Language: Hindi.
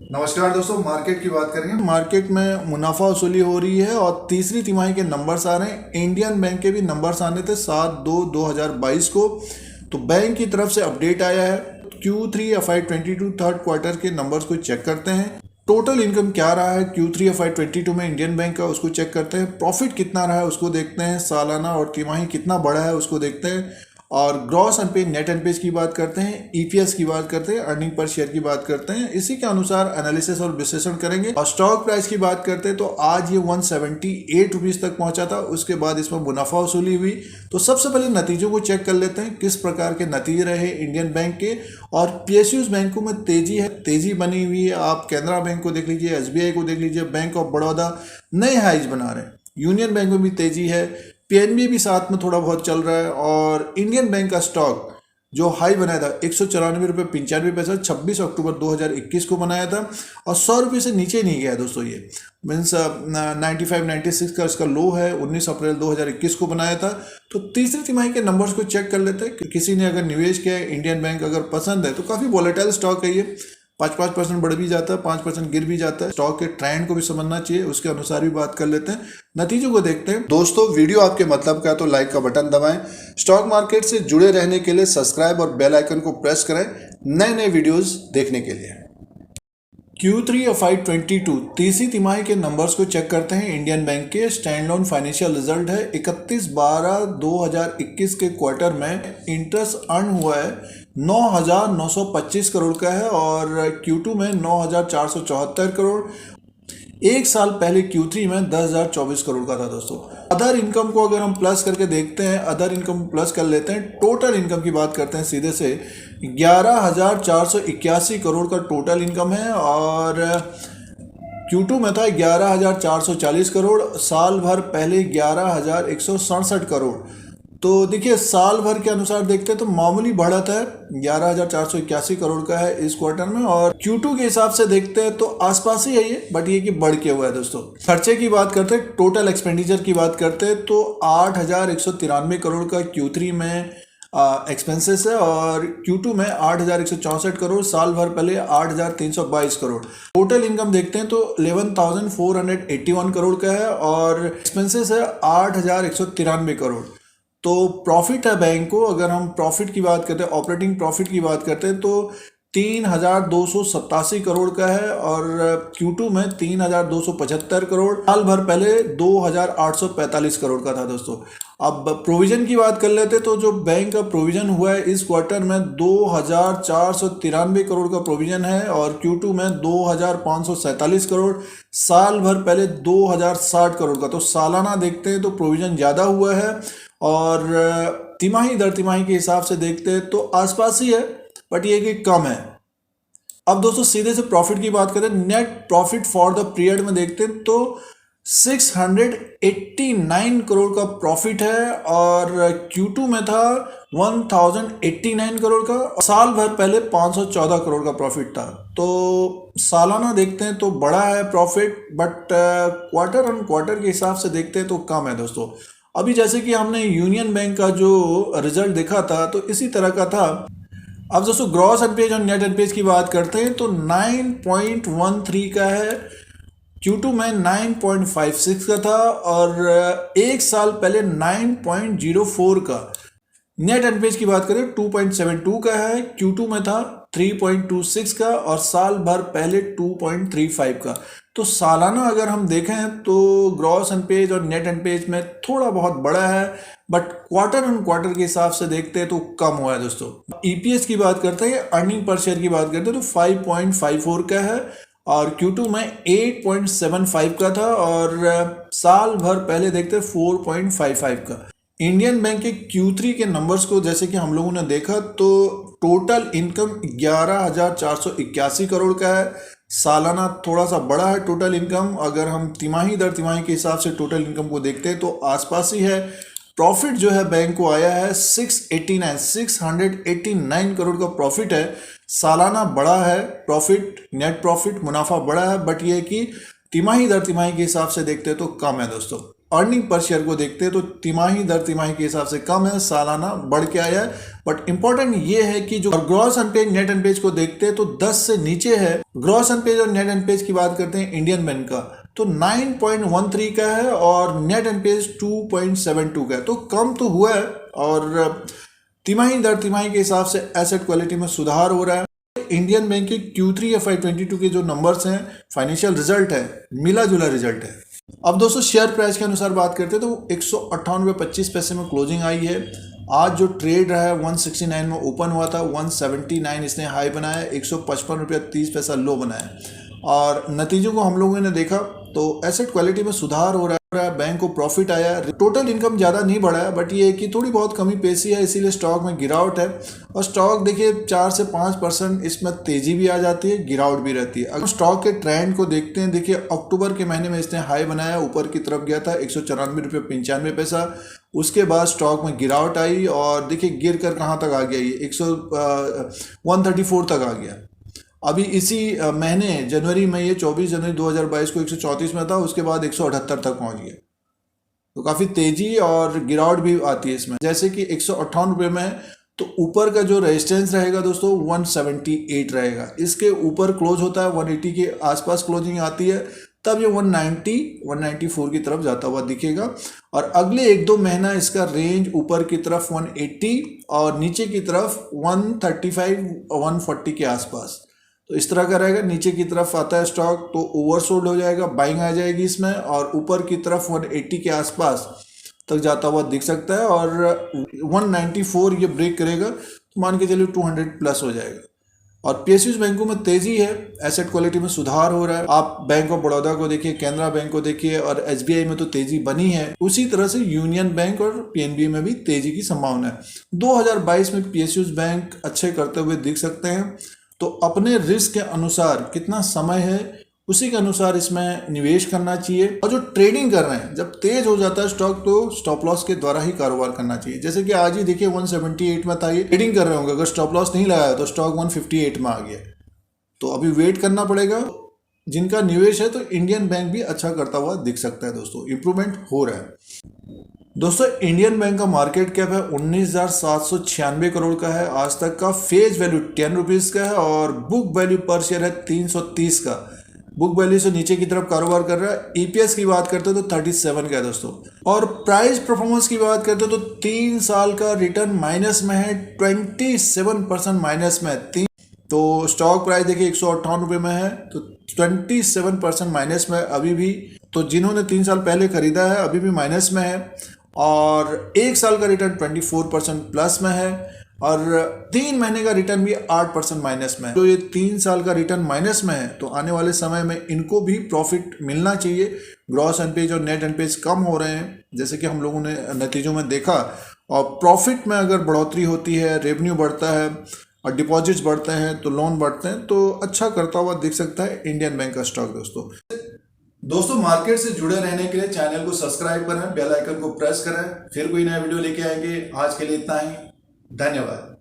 नमस्कार दोस्तों, मार्केट की बात करेंगे। मार्केट में मुनाफा वसूली हो रही है और तीसरी तिमाही के नंबर्स आ रहे हैं। इंडियन बैंक के भी नंबर्स आने थे 7/2/2022 को। तो बैंक की तरफ से अपडेट आया है। Q3 FY22 थर्ड क्वार्टर के नंबर्स को चेक करते हैं। टोटल इनकम क्या रहा है Q3 FY22 में इंडियन बैंक का, उसको चेक करते हैं। प्रॉफिट कितना रहा है उसको देखते हैं। सालाना और तिमाही कितना बढ़ा है उसको देखते हैं। और ग्रॉस अनपेड, नेट अनपेड की बात करते हैं। ईपीएस की बात करते हैं, अर्निंग पर शेयर की बात करते हैं। इसी के अनुसार एनालिसिस और विश्लेषण करेंगे। और स्टॉक प्राइस की बात करते हैं तो आज ये 178 रुपीज तक पहुंचा था। उसके बाद इसमें मुनाफा वसूली हुई। तो सबसे पहले नतीजों को चेक कर लेते हैं, किस प्रकार के नतीजे रहे इंडियन बैंक के। और पीएसयूज बैंकों में तेजी है, तेजी बनी हुई है। आप कैनरा बैंक को देख लीजिए, एसबीआई को देख लीजिए, बैंक ऑफ बड़ौदा नए हाइज बना रहे हैं। यूनियन बैंक में भी तेजी है। पीएनबी भी साथ में थोड़ा बहुत चल रहा है। और इंडियन बैंक का स्टॉक जो हाई बनाया था 194 रुपये 95 पैसा 26 अक्टूबर 2021 को बनाया था। और 100 रुपये से नीचे नहीं गया दोस्तों। ये मीन्स 95-96 का इसका लो है। 19 अप्रैल 2021 को बनाया था। तो तीसरी तिमाही के नंबर्स को चेक कर लेते हैं कि किसी ने अगर निवेश किया है, इंडियन बैंक अगर पसंद है तो काफ़ी वॉलेटाइल स्टॉक है ये। 5% बढ़ भी जाता है, 5% गिर भी जाता है। स्टॉक के ट्रेंड को भी समझना चाहिए, उसके अनुसार भी बात कर लेते हैं। नतीजों को देखते हैं। दोस्तों, वीडियो आपके मतलब का है तो लाइक का बटन दबाएं। स्टॉक मार्केट से जुड़े रहने के लिए सब्सक्राइब और बेल आइकन को प्रेस करें नए नए वीडियोस देखने के लिए। Q3 FY22 तीसरी तिमाही के नंबर्स को चेक करते हैं। इंडियन बैंक के स्टैंड लोन फाइनेंशियल रिजल्ट है। 31/12/2021 के क्वार्टर में इंटरेस्ट अर्न हुआ है 9,925 करोड़ का है। और Q2 में 9,474 करोड़। एक साल पहले Q3 में 10,024 करोड़ का था दोस्तों। अदर इनकम को अगर हम प्लस करके देखते हैं, अदर इनकम प्लस कर लेते हैं, टोटल इनकम की बात करते हैं सीधे से। 11,481 करोड़ का टोटल इनकम है। और Q2 में था 11,440 करोड़। साल भर पहले 11,167 करोड़। तो देखिए, साल भर के अनुसार देखते हैं तो मामूली बढ़त है। 11,481 करोड़ का है इस क्वार्टर में। और Q2 के हिसाब से देखते हैं तो आसपास ही है ये, बट ये कि बढ़ के हुआ है दोस्तों। खर्चे की बात करते हैं, टोटल एक्सपेंडिचर की बात करते हैं तो 8,193 करोड़ का Q3 में एक्सपेंसेस है। और Q2 में 8,164 करोड़। साल भर पहले 8,322 करोड़। टोटल इनकम देखते हैं तो 11,481 करोड़ का है। और एक्सपेंसेस है 8,193 करोड़। तो प्रॉफिट है बैंक को, अगर हम प्रॉफिट की बात करते हैं, ऑपरेटिंग प्रॉफिट की बात करते हैं तो 3,287 करोड़ का है। और Q2 में 3,275 करोड़। साल भर पहले 2,845 करोड़ का था दोस्तों। अब प्रोविजन की बात कर लेते तो जो बैंक का प्रोविजन हुआ है इस क्वार्टर में 2,493 करोड़ का प्रोविजन है। और Q2 में 2,547 करोड़। साल भर पहले 2,060 करोड़ का। तो सालाना देखते हैं तो प्रोविजन ज़्यादा हुआ है। और तिमाही दर तिमाही के हिसाब से देखते हैं तो आसपास ही है, बट ये कि कम है। अब दोस्तों सीधे से प्रॉफिट की बात करें, net profit for the period में देखते हैं तो 689 करोड़ का प्रॉफिट है। और Q2 में था 1089 करोड़ का। साल भर पहले 514 करोड़ का प्रॉफिट था। तो सालाना देखते हैं तो बड़ा है profit, but quarter on quarter के हिसाब से देखते हैं तो कम है दोस्तों। अभी जैसे कि हमने यूनियन बैंक का जो रिजल्ट देखा था तो इसी तरह का था। अब दोस्तों ग्रॉस अनपेज और नेट अनपेज की बात करते हैं तो 9.13 का है। Q2 में 9.56 का था। और एक साल पहले 9.04 का। नेट अनपेज की बात करें 2.72 का है। Q2 में था 3.26 का। और साल भर पहले 2.35 का। तो सालाना अगर हम देखें तो ग्रॉस अनपेज और नेट अनपेज में थोड़ा बहुत बड़ा है, बट क्वार्टर ऑन क्वार्टर के हिसाब से देखते हैं तो कम हुआ है दोस्तों। ईपीएस की बात करते हैं, अर्निंग पर शेयर की बात करते हैं तो 5.54 का है। और Q2 में 8.75 का था। और साल भर पहले देखते हैं 4.55 का। इंडियन बैंक के Q3 के नंबर्स को जैसे कि हम लोगों ने देखा तो टोटल इनकम 11,481 करोड़ का है। सालाना थोड़ा सा बड़ा है टोटल इनकम। अगर हम तिमाही दर तिमाही के हिसाब से टोटल इनकम को देखते हैं तो आसपास ही है। प्रॉफिट जो है बैंक को आया है 689 करोड़ का प्रॉफिट है। सालाना बड़ा है प्रॉफिट, नेट प्रॉफिट मुनाफा बड़ा है, बट ये कि तिमाही दर तिमाही के हिसाब से देखते हैं तो कम है दोस्तों। अर्निंग पर शेयर को देखते हैं तो तिमाही दर तिमाही के हिसाब से कम है, सालाना बढ़ के आया है। बट इंपॉर्टेंट ये है कि जो ग्रॉस अनपेज नेट अनपेज को देखते हैं तो 10 से नीचे है। ग्रॉस अनपेज और नेट अनपेज की बात करते हैं इंडियन बैंक का तो 9.13 का है और नेट एनपीएस 2.72 का है, तो कम तो हुआ है और तिमाही दर तिमाही के हिसाब से एसेट क्वालिटी में सुधार हो रहा है। इंडियन बैंक के Q3 FY22 के जो नंबर्स हैं, फाइनेंशियल रिजल्ट है, मिला जुला रिजल्ट है। अब दोस्तों शेयर प्राइस के अनुसार बात करते हैं तो 158.25 में क्लोजिंग आई है। आज जो ट्रेड रहा है 169 में ओपन हुआ था, 179 इसने हाई बनाया, 155.30 लो बनाया और नतीजों को हम लोगों ने देखा तो एसेट क्वालिटी में सुधार हो रहा है। बैंक को प्रॉफिट आया, टोटल इनकम ज़्यादा नहीं बढ़ा है बट ये है कि थोड़ी बहुत कमी पेशी है, इसीलिए स्टॉक में गिरावट है। और स्टॉक देखिए 4 से 5% इसमें तेजी भी आ जाती है, गिरावट भी रहती है। अगर स्टॉक के ट्रेंड को देखते हैं, देखिए अक्टूबर के महीने में इसने हाई बनाया, ऊपर की तरफ गया था 194.95। उसके बाद स्टॉक में गिरावट आई और देखिए गिर कर कहाँ तक आ गया, ये 134 तक आ गया। अभी इसी महीने जनवरी में ये 24 जनवरी 2022 को 134 में था, उसके बाद 178 तक पहुंच गया। तो काफ़ी तेजी और गिरावट भी आती है इसमें। जैसे कि 158 रुपये में है तो ऊपर का जो रेजिस्टेंस रहेगा दोस्तों 178 रहेगा, इसके ऊपर क्लोज होता है 180 के आसपास क्लोजिंग आती है, तब ये 190 194 की तरफ जाता हुआ दिखेगा। और अगले 1-2 महीना इसका रेंज ऊपर की तरफ 180 और नीचे की तरफ 135 140 के आसपास, तो इस तरह का रहेगा। नीचे की तरफ आता है स्टॉक तो ओवरसोल्ड हो जाएगा, बाइंग आ जाएगी इसमें, और ऊपर की तरफ 180 के आसपास तक जाता हुआ दिख सकता है और 194 ये ब्रेक करेगा तो मान के चलिए 200 प्लस हो जाएगा। और पीएसयूज बैंकों में तेजी है, एसेट क्वालिटी में सुधार हो रहा है। आप बैंक ऑफ बड़ौदा को देखिए, कैनरा बैंक को देखिए और एसबीआई में तो तेजी बनी है। उसी तरह से यूनियन बैंक और पीएनबी में भी तेजी की संभावना है। 2022 में पीएसयूज बैंक अच्छे करते हुए दिख सकते हैं। तो अपने रिस्क के अनुसार कितना समय है उसी के अनुसार इसमें निवेश करना चाहिए। और जो ट्रेडिंग कर रहे हैं, जब तेज हो जाता है स्टॉक तो स्टॉप लॉस के द्वारा ही कारोबार करना चाहिए। जैसे कि आज ही देखिए 178 में था, ये ट्रेडिंग कर रहे होंगे, अगर स्टॉप लॉस नहीं लगाया तो स्टॉक 158 में आ गया। तो अभी वेट करना पड़ेगा। जिनका निवेश है तो इंडियन बैंक भी अच्छा करता हुआ दिख सकता है दोस्तों, इंप्रूवमेंट हो रहा है। दोस्तों इंडियन बैंक का मार्केट कैप है 19,796 करोड़ का है आज तक का। फेस वैल्यू 10 रुपीज़ का है और बुक वैल्यू पर शेयर है 330 का। बुक वैल्यू से नीचे की तरफ कारोबार कर रहा है। ईपीएस की बात करते हो तो 37 का है दोस्तों। और प्राइस परफॉर्मेंस की बात करते हो तो 3 साल का रिटर्न माइनस में है, 27% माइनस में है। तो स्टॉक प्राइस देखिए 158 रुपये में है तो 27% माइनस में अभी भी। तो जिन्होंने 3 साल पहले खरीदा है अभी भी माइनस में है। और 1 साल का रिटर्न 24% प्लस में है और 3 महीने का रिटर्न भी 8% माइनस में है। तो ये 3 साल का रिटर्न माइनस में है तो आने वाले समय में इनको भी प्रॉफिट मिलना चाहिए। ग्रॉस एनपीएज और नेट एनपीएज कम हो रहे हैं जैसे कि हम लोगों ने नतीजों में देखा। और प्रॉफिट में अगर बढ़ोतरी होती है, रेवेन्यू बढ़ता है और डिपॉजिट्स बढ़ते हैं तो लोन बढ़ते हैं, तो अच्छा करता हुआ दिख सकता है इंडियन बैंक का स्टॉक। दोस्तों मार्केट से जुड़े रहने के लिए चैनल को सब्सक्राइब करें, बेल आइकन को प्रेस करें। फिर कोई नया वीडियो लेके आएंगे। आज के लिए इतना ही, धन्यवाद।